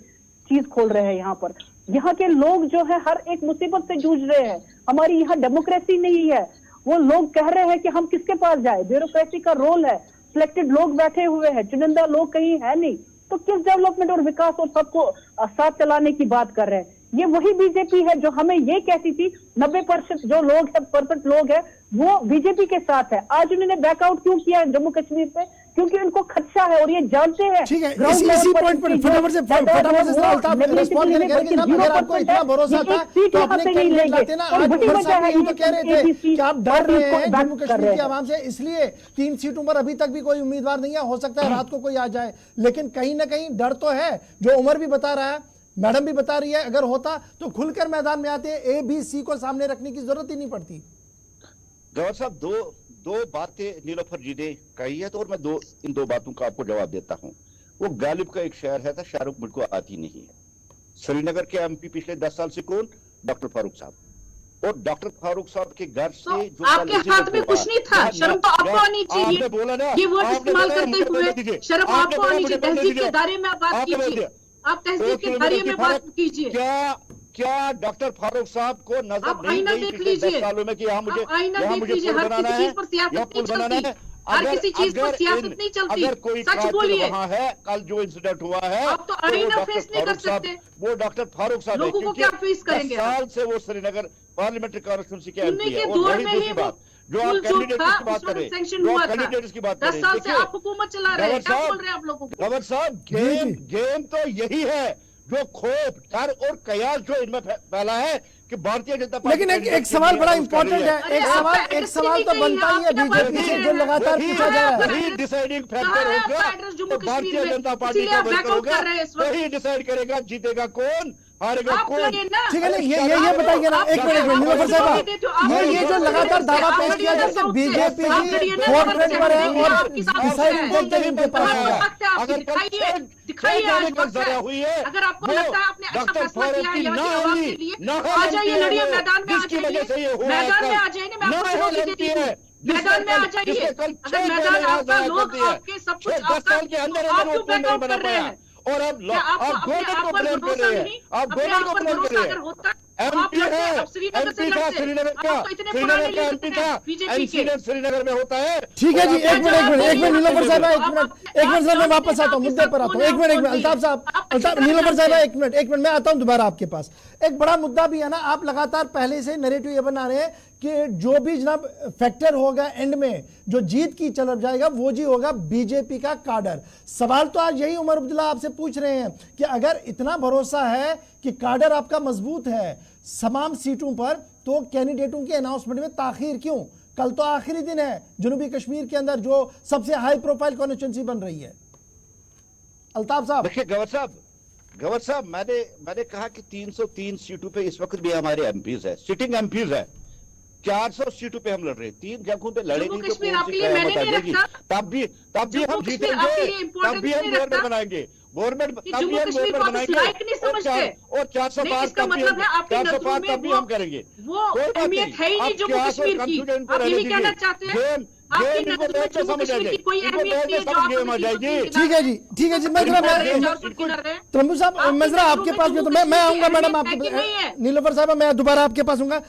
Speaker 9: चीज खोल रहे हैं। यहाँ पर यहाँ के लोग जो है हर एक मुसीबत से जूझ रहे हैं। हमारी यहाँ डेमोक्रेसी नहीं है। वो लोग कह रहे हैं कि हम किसके पास जाए? ब्यूरोक्रेसी का रोल है, सिलेक्टेड लोग बैठे हुए हैं, चुनिंदा लोग कहीं है नहीं, तो किस डेवलपमेंट और विकास और सबको साथ चलाने की बात कर रहे हैं? ये वही बीजेपी है जो हमें ये कहती थी 90% जो लोग है परसेंट लोग है वो बीजेपी के साथ है। आज उन्होंने बैकआउट क्यों किया जम्मू कश्मीर से? क्योंकि उनको खदशा है और ये जानते हैं।
Speaker 1: ठीक है, इसी पॉइंट पर फटाफट से रिस्पॉन्ड करेंगे ना। अगर आपको इतना भरोसा था तो अपने कैंडिडेट लाते ना। आज उमर साहब ये तो कह रहे थे कि आप डर रहे हैं जम्मू कश्मीर की आवाम से, इसलिए 3 सीटों पर अभी तक भी कोई उम्मीदवार नहीं है। हो सकता है रात को कोई आ जाए, लेकिन कहीं ना कहीं डर तो है। जो उमर भी बता रहा है, मैडम भी बता रही है, अगर होता तो खुलकर मैदान में आते, ए बी सी को सामने रखने की जरूरत ही नहीं पड़ती।
Speaker 5: गौर साहब, दो बातें नीलोफर जी ने कही है, तो और मैं इन दो बातों का आपको जवाब देता हूं। वो गालिब का एक शेर है था, शाहरुख मुझको आती नहीं है। श्रीनगर के एमपी पिछले 10 साल से कौन? डॉक्टर फारूक साहब। और डॉक्टर फारूक साहब के घर से
Speaker 8: तो
Speaker 5: जो
Speaker 8: आपके हाथ में कुछ नहीं था, शर्म तो आपको आनी चाहिए।
Speaker 5: बोला ना,
Speaker 8: ये वर्ड इस्तेमाल करते हुए शर्म आपको आनी चाहिए। तहजीब के दायरे में आप बात कीजिए, आप तहजीब के दायरे में बात कीजिए।
Speaker 5: क्या डॉक्टर फारूक साहब को नजर नहीं गई पिछले 10 सालों में कि यहाँ मुझे
Speaker 8: पुल बनाना है, या पुल बनाना है? हर किसी चीज पर सियासत नहीं चलती।
Speaker 5: अगर कोई
Speaker 8: सच बोलिए।
Speaker 5: वहाँ है, कल जो इंसिडेंट हुआ है,
Speaker 8: आप तो आईना फेस नहीं कर सकते।
Speaker 5: वो डॉक्टर फारूक साहब
Speaker 8: लोगों को क्या फेस करेंगे?
Speaker 5: 10 साल से वो श्रीनगर पार्लियामेंट्री कॉन्स्टिट्यूंसी के
Speaker 8: उन्हीं
Speaker 5: एमपी
Speaker 8: के
Speaker 5: है।
Speaker 8: दौर में ही वो
Speaker 5: जो आप कैंडिडेट की बात करें, जो आप कैंडिडेट की बात करें,
Speaker 8: 10 साल से आप हुकूमत चला रहे हैं, क्या बोल रहे हैं आप लोगों को?
Speaker 5: गवर साहब, गेम तो यही है, जो खोफ, डर और कयास जो इनमें फैला है कि भारतीय जनता पार्टी।
Speaker 1: लेकिन एक सवाल बड़ा इंपॉर्टेंट है, एक सवाल तो बनता ही है बीजेपी से, जो लगातार पूछा जा रहा है।
Speaker 5: डिसाइडिंग फैक्टर होगा भारतीय जनता पार्टी का वही डिसाइड करेगा जीतेगा कौन, हारेगा कौन।
Speaker 1: ठीक है ना, ये बताइए ना। एक मिनट नीलोफर साहब, ये जो लगातार दावा पेश किया जाता है बीजेपी की फोरफ्रंट पर है और डिसाइडिंग फैक्टर इनके पास है।
Speaker 5: अगर जरा हुई है,
Speaker 8: अगर आपको लगता है आपने अच्छा फैसला किया है यहाँ के जवाब के लिए, आ जाइए, लड़िए, मैदान में आ जाइए, मैदान में आ जाइए। मैं आपको चुनौती देती हूँ, मैदान में आ जाइए। अगर मैदान आपका, लोग आपके, सब कुछ आपका, आप क्यों बैकआउट कर रहे हैं?
Speaker 5: और अब आप गवर्नमेंट को ब्लेम कर रहे हैं, आप गवर्नमेंट को ब्लेम कर रहे हैं। एमपी है, एमपी का श्रीनगर का एमपी का इंसिडेंट श्रीनगर में होता है।
Speaker 1: ठीक है जी, एक मिनट नीलोफर साहब, एक मिनट सर, मैं वापस आता हूँ, मुद्दे पर आता हूँ। एक मिनट अल्ताफ साहब, नीलोफर साहब, एक मिनट मैं आता हूँ दोबारा आपके पास। एक बड़ा मुद्दा भी है ना, आप लगातार पहले से नैरेटिव ये बना रहे हैं कि जो भी जनाब फैक्टर होगा एंड में, जो जीत की चल जाएगा वो जी होगा बीजेपी का काडर। सवाल तो आज यही उमर अब्दुल्ला आपसे पूछ रहे हैं कि अगर इतना भरोसा है कि काडर आपका मजबूत है तमाम सीटों पर, तो कैंडिडेटों के अनाउंसमेंट में ताखीर क्यों? कल तो आखिरी दिन है जनूबी कश्मीर के अंदर जो सबसे हाई प्रोफाइल कॉन्स्टिट्यूंसी बन रही है। अल्ताफ साहब,
Speaker 5: देखिए गवर साहब, मैंने कहा कि 303 सीटों पे इस वक्त भी हमारे एमपीज है, सिटिंग एमपीज है। 400 सीटों पे हम लड़ रहे हैं, 3 जगहों पे लड़ेंगे तो कौन सी कयामत आ जाएगी? तब भी हम जीतेंगे, तब भी हम गवर्नमेंट बनाएंगे, गवर्नमेंट तब भी हम गवर्नमेंट बनाएंगे। और 405 तब भी हम करेंगे।
Speaker 8: वो अहमियत है ही नहीं जम्मू कश्मीर की। आप यही कहना चाहते हैं?
Speaker 1: ठीक है जी, तंबू साहब, मैं जरा आपके पास भी, तो मैं आऊंगा मैडम आपके, नीलोफर साहब मैं दोबारा आपके पास आऊंगा।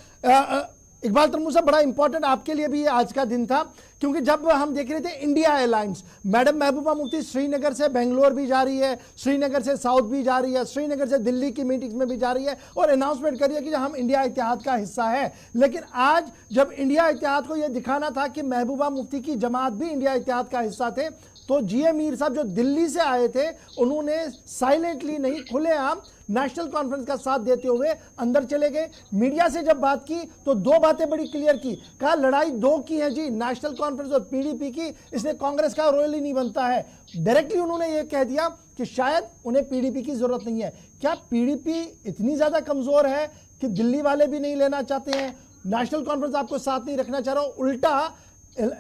Speaker 1: इकबाल तंबू साहब, बड़ा इंपॉर्टेंट आपके लिए भी आज का दिन था, क्योंकि जब हम देख रहे थे India airlines, madam Mehbooba Mufti Srinagar से बेंगलोर भी जा रही है, श्रीनगर से साउथ भी जा रही है, श्रीनगर से दिल्ली की मीटिंग्स में भी जा रही है और अनाउंसमेंट कर रही है कि हम इंडिया इत्तेहाद का हिस्सा है। लेकिन आज जब इंडिया इत्तेहाद को यह दिखाना था कि महबूबा मुफ्ती की जमात भी इंडिया इत्तेहाद का हिस्सा थे, तो जीए मीर साहब जो दिल्ली से आए थे उन्होंने साइलेंटली नहीं खुलेआम नेशनल कॉन्फ्रेंस का साथ देते हुए अंदर चले गए। मीडिया से जब बात की तो दो बातें बड़ी क्लियर की, कहा लड़ाई दो की है जी, नेशनल कॉन्फ्रेंस और पीडीपी की, इसलिए कांग्रेस का रोल ही नहीं बनता है। डायरेक्टली उन्होंने ये कह दिया कि शायद उन्हें पीडीपी की जरूरत नहीं है। क्या पीडीपी इतनी ज्यादा कमजोर है कि दिल्ली वाले भी नहीं लेना चाहते हैं, नेशनल कॉन्फ्रेंस आपको साथ नहीं रखना चाह रहा? उल्टा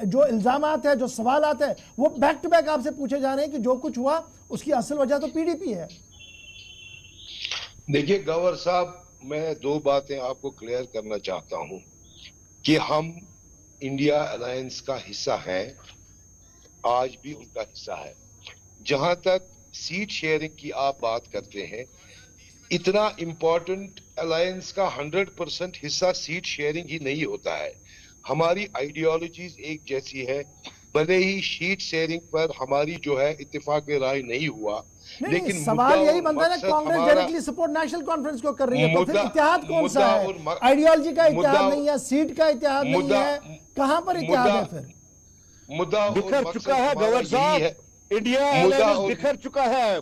Speaker 1: जो इल्जामात है, जो सवालात है, वो बैक टू बैक आपसे पूछे जा रहे हैं कि जो कुछ हुआ उसकी असल वजह तो पीडीपी है।
Speaker 7: देखिए गवर साहब, मैं दो बातें आपको क्लियर करना चाहता हूं कि हम इंडिया अलायंस का हिस्सा हैं, आज भी उनका हिस्सा है। जहां तक सीट शेयरिंग की आप बात करते हैं, इतना इंपॉर्टेंट अलायंस का 100% हिस्सा सीट शेयरिंग ही नहीं होता है। हमारी आइडियोलॉजीज एक जैसी है, भले ही सीट शेयरिंग पर हमारी जो है इत्तेफाक राय नहीं हुआ, लेकिन
Speaker 1: सवाल यही बनता है ना, Congress directly support national conference को कर रही है, तो फिर इत्तेहाद कौन सा है? आइडियोलॉजी का इत्तेहाद नहीं है, सीट का इत्तेहाद नहीं है, कहां पर इत्तेहाद है? फिर
Speaker 5: मुद्दा बिखर चुका है गवर साहब, इंडिया अलायंस बिखर चुका है,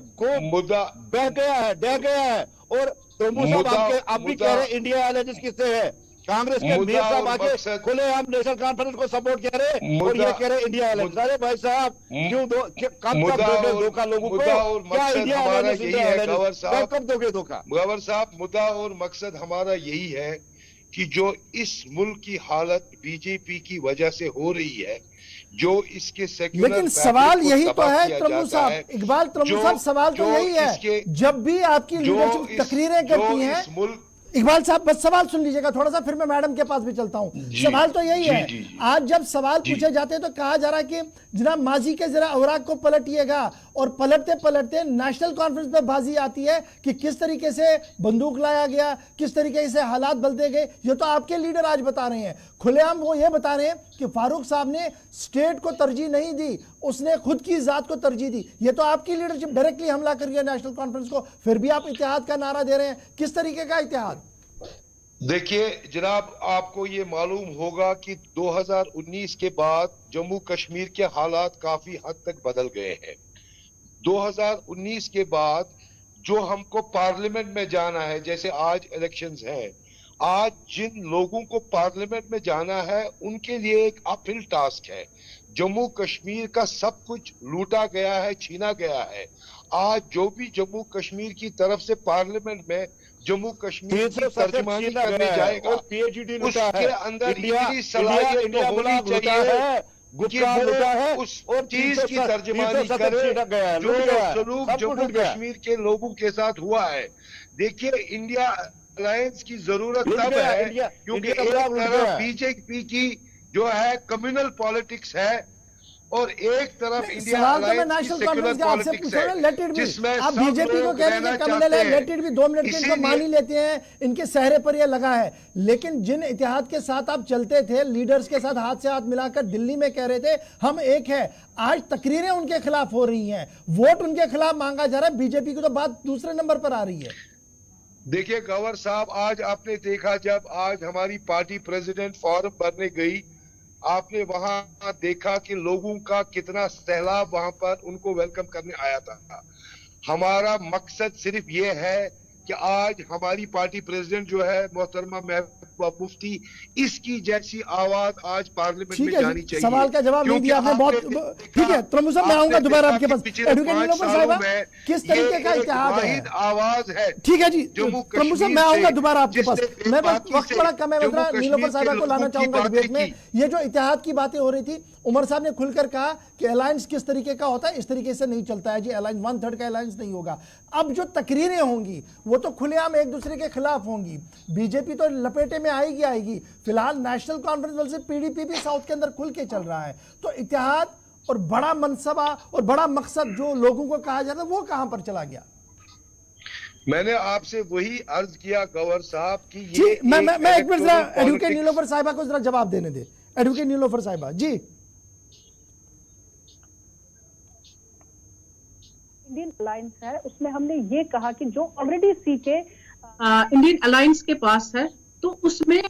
Speaker 5: मुद्दा बह गया है, डह गया है। और प्रभु साहब आप भी कह रहे हैं इंडिया अलायंस किससे है? कांग्रेस के मीर साहब आगे खुले हम नेशनल कॉन्फ्रेंस को सपोर्ट कर रहे हैं और ये कह रहे हैं इंडिया अलायंस। अरे भाई साहब, क्यों कब धोखा लोगों को? क्या इंडिया अलायंस यही है गवर साहब? कब दोगे धोखा
Speaker 7: गवर साहब? मुद्दा और मकसद हमारा यही है कि जो इस मुल्क की हालत बीजेपी की वजह से हो रही है, जो इसके सेक्युलर,
Speaker 1: लेकिन सवाल यही तो है त्रमू साहब, इकबाल त्रमू साहब, सवाल तो यही है, जब भी आपकी लीडरशिप तकरीरें करती हैं, इकबाल साहब बस सवाल सुन लीजिएगा थोड़ा सा, फिर मैं मैडम के पास भी चलता हूं। सवाल तो यही है, आज जब सवाल पूछे जाते हैं तो कहा जा रहा है कि जनाब माजी के जरा औराक को पलटिएगा, और पलटते पलटते नेशनल कॉन्फ्रेंस में बाजी आती है कि किस तरीके से बंदूक लाया गया, किस तरीके से हालात बदले गए। ये तो आपके लीडर आज बता रहे हैं, खुलेआम वो ये बता रहे हैं कि फारूक साहब ने स्टेट को तरजीह नहीं दी, उसने खुद की जात को तरजीह दी। ये तो आपकी लीडरशिप डायरेक्टली हमला कर रही है नेशनल कॉन्फ्रेंस को, फिर भी आप इत्तेहाद का नारा दे रहे हैं। किस तरीके का इत्तेहाद?
Speaker 7: देखिए जनाब, आपको ये मालूम होगा कि 2019 के बाद जम्मू कश्मीर के हालात काफी हद तक बदल गए हैं। 2019 के बाद जो हमको पार्लियामेंट में जाना है, जैसे आज इलेक्शंस हैं, आज जिन लोगों को पार्लियामेंट में जाना है उनके लिए एक अपहिल टास्क है। जम्मू कश्मीर का सब कुछ लूटा गया है, छीना गया है। आज जो भी जम्मू कश्मीर की तरफ से पार्लियामेंट में जम्मू कश्मीर की तर्जुमानी करने जाएगा, उसके अंदर इतनी सलाहियत तो होनी चाहिए कि वो उस चीज की तर्जुमानी करे जो सलूक जम्मू कश्मीर के लोगों के साथ हुआ है। देखिए, इंडिया अलायंस की जरूरत तब है क्योंकि एक तरफ बीजेपी की जो है कम्युनल पॉलिटिक्स है और एक तरफ इंडिया अलायंस की सेक्युलर पॉलिटिक्स है, जिसमें
Speaker 1: आप बीजेपी को कह रहे हैं कम्युनल है, लेट इट बी, 2 मिनट के इनको मान ही लेते हैं, इनके सहरे पर यह लगा है। लेकिन जिन इतिहाद के साथ आप चलते थे, लीडर्स के साथ हाथ से हाथ मिलाकर दिल्ली में कह रहे थे हम एक है, आज तकरीरें उनके खिलाफ हो रही हैं, वोट उनके खिलाफ मांगा जा रहा है, बीजेपी की तो बात दूसरे नंबर पर आ रही है।
Speaker 7: देखिए गवर साहब, आज आपने देखा जब आज हमारी पार्टी प्रेसिडेंट फॉरम भरने गई, आपने वहां देखा कि लोगों का कितना सैलाब वहां पर उनको वेलकम करने आया था। हमारा मकसद सिर्फ ये है कि आज हमारी पार्टी प्रेसिडेंट जो है मोहतरमा महबूबा मुफ्ती, इसकी जैसी आवाज आज पार्लियामेंट में जानी चाहिए।
Speaker 1: सवाल का जवाब नहीं दिया आपने, बहुत ठीक है। त्रमू साहब मैं आऊंगा दोबारा आपके पास। किस तरीके का इतिहाद है,
Speaker 7: आवाज है,
Speaker 1: ठीक है जी त्रमू साहब, मैं आऊंगा दोबारा आपके पास। मैं वक्त बड़ा कम है, नीलोफर साहिबा को लाना चाहूंगा डिबेट में। ये जो इतिहाद की बातें हो रही थी, उमर साहब ने खुलकर कहा कि अलायंस किस तरीके का होता है, इस तरीके से नहीं चलता है जी, अलायंस 1/3 का अलायंस नहीं होगा। अब जो तकरीरें होंगी वो तो खुलेआम एक दूसरे के खिलाफ होंगी, बीजेपी तो लपेटे में आएगी। फिलहाल नेशनल कॉन्फ्रेंस से पीडीपी भी साउथ के अंदर खुल के चल रहा है, तो इतिहाद और बड़ा मनसबा और बड़ा मकसद जो लोगों को कहा जाता है वो कहां पर चला गया?
Speaker 7: मैंने आपसे वही अर्ज किया गवर साहब की
Speaker 1: ये मैं एक मिनट जरा एडवोकेट नीलोफर साहिबा को जरा जवाब देने दे। एडवोकेट नीलोफर साहिबा जी।
Speaker 9: इंडियन अलायंस है, उसमें हमने ये कहा कि जो ऑलरेडी सीटें
Speaker 8: इंडियन अलायंस के पास है, तो उसमें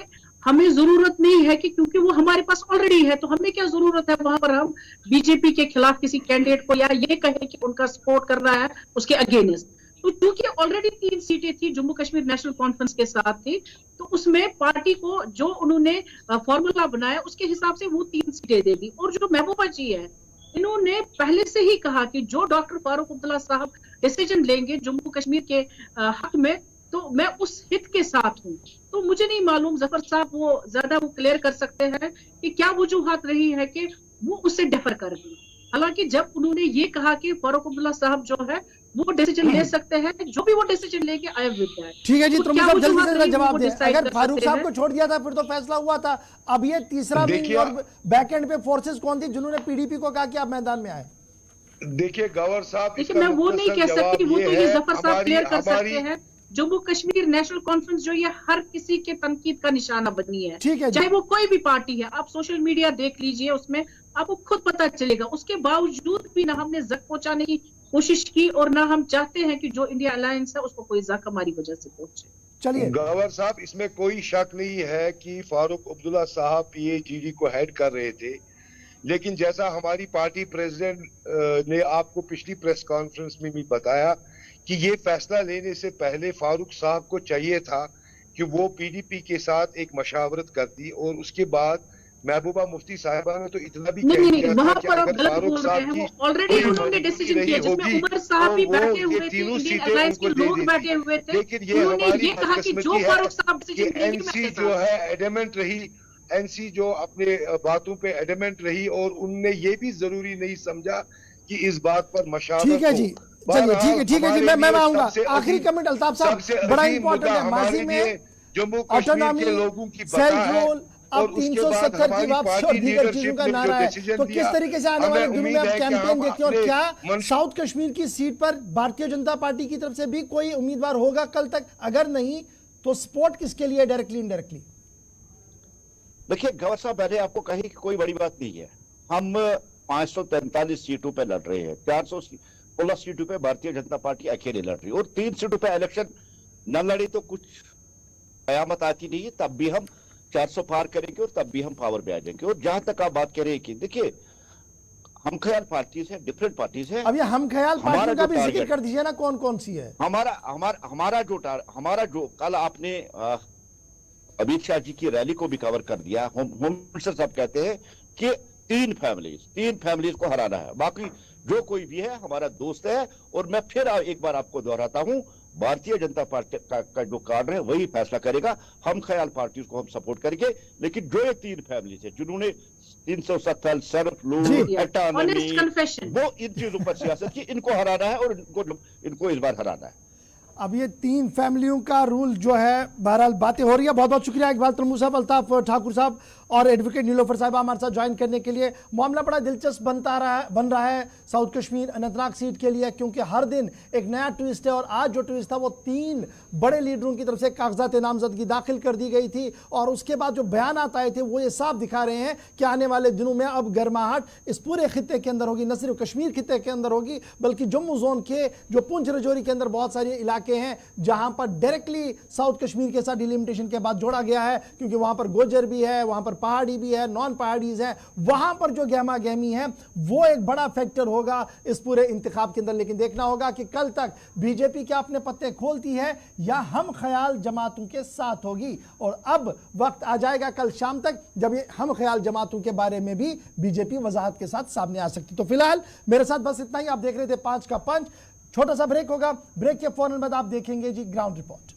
Speaker 8: हमें जरूरत नहीं है कि, क्योंकि वो हमारे पास ऑलरेडी है, तो हमें क्या जरूरत है वहां पर हम बीजेपी के खिलाफ किसी कैंडिडेट को या ये कहे कि उनका सपोर्ट कर रहा है उसके अगेंस्ट। तो क्योंकि ऑलरेडी 3 सीटें थी जम्मू कश्मीर नेशनल कॉन्फ्रेंस के साथ थी, तो उसमें पार्टी को जो उन्होंने फॉर्मूला बनाया उसके हिसाब से वो 3 सीटें दे दी। और जो महबूबा जी है, इन्होंने पहले से ही कहा कि जो डॉक्टर फारूक अब्दुल्ला साहब डिसीजन लेंगे जम्मू कश्मीर के हक में, तो मैं उस हित के साथ हूँ। तो मुझे नहीं मालूम जफर साहब वो ज्यादा वो क्लियर कर सकते हैं कि क्या वजूहात रही है कि वो उससे डिफर कर दी। हालांकि जब उन्होंने ये कहा कि फारूक अब्दुल्ला साहब जो है वो डिसीजन ले सकते हैं, जो भी वो डिसीजन लेके आए विद दैट।
Speaker 1: ठीक है जी,
Speaker 8: तो
Speaker 1: तुम
Speaker 8: क्या
Speaker 1: सब जल्दी
Speaker 8: वजूहात
Speaker 1: से
Speaker 8: रही
Speaker 1: जवाब
Speaker 8: वो
Speaker 1: दें।
Speaker 8: decide
Speaker 1: अगर
Speaker 8: कर
Speaker 1: फारूक
Speaker 8: सकते
Speaker 1: साहब
Speaker 8: हैं?
Speaker 1: को छोड़ दिया था फिर तो फैसला हुआ था। अब ये तीसरा विंग और बैक एंड पे फोर्सेस कौन थी जिन्होंने पीडीपी को कहा कि आप मैदान में आए?
Speaker 7: देखिए गवर साहब,
Speaker 8: देखिए मैं वो नहीं कह सकती, वो तो ये जफर साहब क्लियर कर सकते हैं। जम्मू कश्मीर नेशनल कॉन्फ्रेंस जो ये हर किसी के तनकीद का निशाना बनी है,
Speaker 1: ठीक है,
Speaker 8: चाहे वो कोई भी पार्टी है। आप सोशल मीडिया देख लीजिए, उसमें आपको खुद पता चलेगा। उसके बावजूद भी ना हमने जख्म पहुंचाने की कोशिश की और ना हम चाहते हैं कि जो इंडिया अलायंस है उसको कोई जख्म हमारी वजह से पहुंचे।
Speaker 1: चलिए
Speaker 7: गवर साहब, इसमें कोई शक नहीं है कि फारूक अब्दुल्ला साहब पीएजीडी को हेड कर रहे थे, लेकिन जैसा हमारी पार्टी प्रेसिडेंट ने आपको पिछली प्रेस कॉन्फ्रेंस में भी बताया कि ये फैसला लेने से पहले फारूक साहब को चाहिए था कि वो पीडीपी के साथ एक मशावरत करती, और उसके बाद महबूबा मुफ्ती साहिबा ने तो इतना भी कह दिया था कि अगर फारूक साहब की
Speaker 8: ऑलरेडी उन्होंने डिसीजन किया, जिसमें उमर साहब भी बैठे हुए थे, इंडियन अलायंस के लोग बैठे हुए थे।
Speaker 7: लेकिन ये हमारी
Speaker 8: कहा कि जो फारूक साहब डिसीजन लेंगे
Speaker 7: एनसी जो है एडमेंट रही, एनसी जो अपने बातों पे एडमेंट रही, और उनने ये भी जरूरी नहीं समझा कि इस बात पर मशावरत।
Speaker 1: ठीक है जी, चलिए ठीक है जी, मैं आऊंगा। आखिरी कमेंट अल्ताफ साहब, बड़ा इंपॉर्टेंट है। माजी में
Speaker 7: जम्मू कश्मीर के लोगों की
Speaker 1: सेल्फ रूल, अब 370 की वापसी और दीगर चीजों का नारा है, तो किस तरीके से आने वाले दिनों में आप कैंपेन देखते हैं? और क्या साउथ कश्मीर की सीट पर भारतीय जनता पार्टी की तरफ से भी कोई उम्मीदवार होगा कल तक? अगर नहीं तो सपोर्ट किसके लिए, डायरेक्टली इनडायरेक्टली?
Speaker 5: देखिए गवर साहब, मैंने आपको कही कि कोई बड़ी बात नहीं है। हम 543 सीटों पे लड़ रहे हैं, 416 सीटों पे भारतीय जनता पार्टी अकेले लड़ रही है, और 3 सीटों पे इलेक्शन न लड़ी तो कुछ कयामत आती नहीं है। तब भी हम 400 पार करेंगे और तब भी हम पावर में आ जाएंगे। और जहां तक आप बात करें कि देखिए हम ख्याल पार्टीज है, डिफरेंट पार्टीज है।
Speaker 1: अब ये हम ख्याल पार्टियों का भी जिक्र कर दीजिए ना, कौन कौन सी है? हमारा जो कल आपने अमित शाह जी की रैली को भी कवर कर दिया। होम मिनिस्टर साहब कहते हैं कि 3 फैमिलीज को हराना है, बाकी जो कोई भी है हमारा दोस्त है। और मैं फिर एक बार आपको दोहराता हूं, भारतीय जनता पार्टी का जो कार्ड है वही फैसला करेगा। हम ख्याल पार्टी को हम सपोर्ट करेंगे, लेकिन जो ये 3 फैमिलीज है जिन्होंने 370 सर्फ लूट वो इन चीजों पर सियासत की, इनको हराना है और इनको इस बार हराना है। अब ये 3 फैमिलियों का रूल जो है, बहरहाल बातें हो रही है। बहुत बहुत शुक्रिया इकबाल तलमू साहब, अल्ताफ ठाकुर साहब और एडवोकेट नीलोफर साहब हमारे साथ ज्वाइन करने के लिए। मामला बड़ा दिलचस्प बन रहा है साउथ कश्मीर अनंतनाग सीट के लिए, क्योंकि हर दिन एक नया ट्विस्ट है। और आज जो ट्विस्ट था वो 3 बड़े लीडरों की तरफ से कागजात नामजदगी दाखिल कर दी गई थी, और उसके बाद जो बयानात आए थे वो ये साफ दिखा रहे हैं कि आने वाले दिनों में अब गर्माहट इस पूरे खित्ते के अंदर होगी। न सिर्फ कश्मीर खित्ते के अंदर होगी, बल्कि जम्मू जोन के जो पुंछ रजौरी के अंदर बहुत सारे इलाके हैं जहां पर डायरेक्टली साउथ कश्मीर के साथ डिलिमिटेशन के बाद जोड़ा गया है, क्योंकि वहां पर गोजर भी है, वहां पर पहाड़ी भी है, नॉन पहाड़ीज है। वहां पर जो गहमा गहमी है वो एक बड़ा फैक्टर होगा इस पूरे इंतखाब के अंदर। लेकिन देखना होगा कि कल तक बीजेपी क्या अपने पत्ते खोलती है या हम ख्याल जमातों के साथ होगी। और अब वक्त आ जाएगा कल शाम तक जब ये हम ख्याल जमातों के बारे में भी बीजेपी वजाहत के साथ सामने आ सकती। तो फिलहाल मेरे साथ बस इतना ही। आप देख रहे थे 5 का पंच। छोटा सा ब्रेक होगा, ब्रेक के फौरन बाद आप देखेंगे जी ग्राउंड रिपोर्ट।